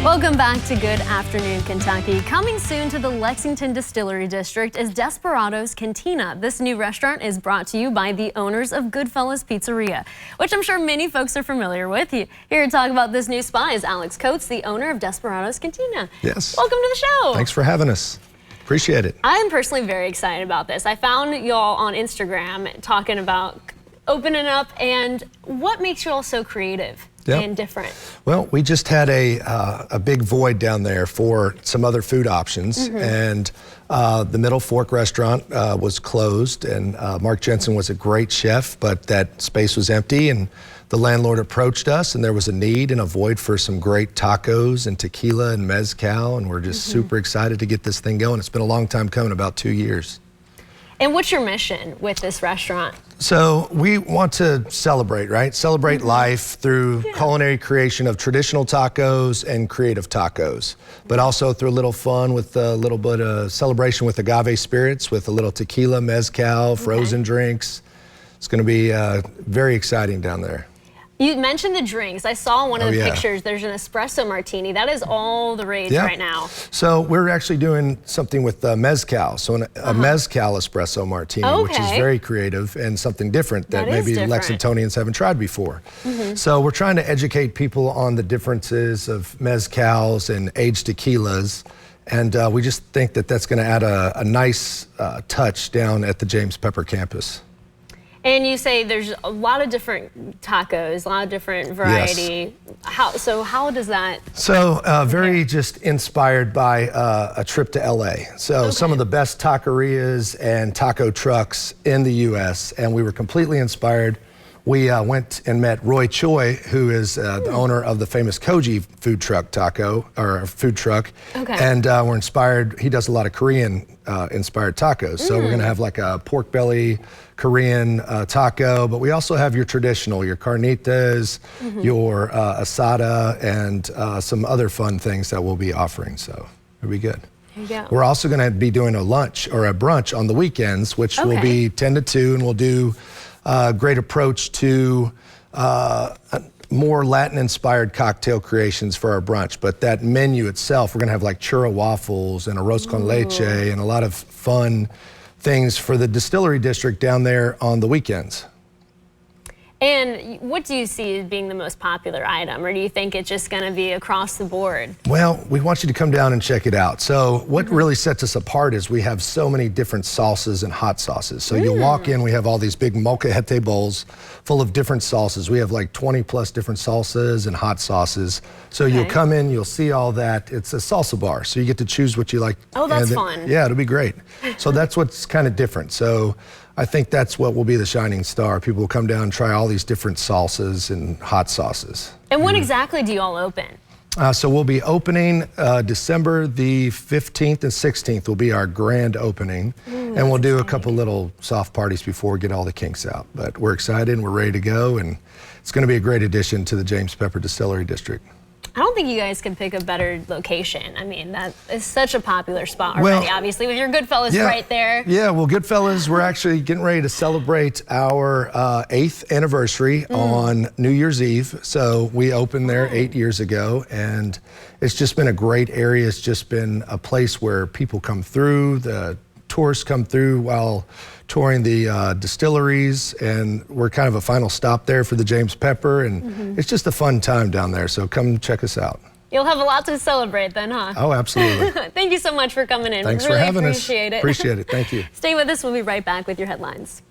Welcome back to Good Afternoon Kentucky. Coming soon to the Lexington Distillery District is Desperados Cantina. This new restaurant is brought to you by the owners of Goodfellas Pizzeria, which I'm sure many folks are familiar with. Here to talk about this new spot is Alex Coates, the owner of Desperados Cantina. Yes. Welcome to the show. Thanks for having us. Appreciate it. I'm personally very excited about this. I found y'all on Instagram talking about opening up, and what makes you all so creative and different? Well, we just had a big void down there for some other food options, and the Middle Fork restaurant was closed, and Mark Jensen was a great chef, but that space was empty, and the landlord approached us, and there was a need and a void for some great tacos and tequila and mezcal, and we're just super excited to get this thing going. It's been a long time coming, about 2 years. And what's your mission with this restaurant? So we want to celebrate, right? Celebrate life through culinary creation of traditional tacos and creative tacos, but also through a little fun with a little bit of celebration with agave spirits, with a little tequila, mezcal, frozen drinks. It's going to be very exciting down there. You mentioned the drinks. I saw one of the pictures. There's an espresso martini. That is all the rage right now. So we're actually doing something with mezcal. So a mezcal espresso martini, which is very creative and something different that maybe Lexingtonians haven't tried before. So we're trying to educate people on the differences of mezcals and aged tequilas. And we just think that that's going to add a nice touch down at the James Pepper campus. And you say there's a lot of different tacos, a lot of different variety. How does that? So very just inspired by a trip to LA. So some of the best taquerias and taco trucks in the US, and we were completely inspired. We went and met Roy Choi, who is the owner of the famous Koji food truck and we're inspired. He does a lot of Korean inspired tacos. So we're gonna have like a pork belly Korean taco, but we also have your traditional, your carnitas, your asada, and some other fun things that we'll be offering. So it'll be good. We're also going to be doing a lunch or a brunch on the weekends, which will be 10 to 2, and we'll do a great approach to more Latin-inspired cocktail creations for our brunch. But that menu itself, we're going to have like churro waffles and arroz con leche and a lot of fun things for the distillery district down there on the weekends. And what do you see as being the most popular item, or do you think it's just going to be across the board? Well, we want you to come down and check it out. So what really sets us apart is we have so many different salsas and hot sauces. So you walk in, we have all these big molcajete bowls full of different sauces. We have like 20 plus different salsas and hot sauces. So you'll come in, you'll see all that. It's a salsa bar, so you get to choose what you like. Oh, that's fun. Yeah, it'll be great. So that's what's kind of different. So I think that's what will be the shining star. People will come down and try all these different salsas and hot sauces. And when exactly do you all open? So we'll be opening December the 15th and 16th will be our grand opening. And we'll do a couple little soft parties before we get all the kinks out. But we're excited and we're ready to go, and it's going to be a great addition to the James Pepper Distillery District. I don't think you guys can pick a better location. I mean, that is such a popular spot already, obviously, with your Goodfellas right there. Yeah, well, Goodfellas, we're actually getting ready to celebrate our 8th anniversary on New Year's Eve. So we opened there 8 years ago, and it's just been a great area. It's just been a place where people come through, the tourists come through while touring the distilleries, and we're kind of a final stop there for the James Pepper, and it's just a fun time down there, so come check us out. You'll have a lot to celebrate then, huh? Oh, absolutely. Thank you so much for coming in. Thanks really for having appreciate us. It. Appreciate it. Thank you. Stay with us. We'll be right back with your headlines.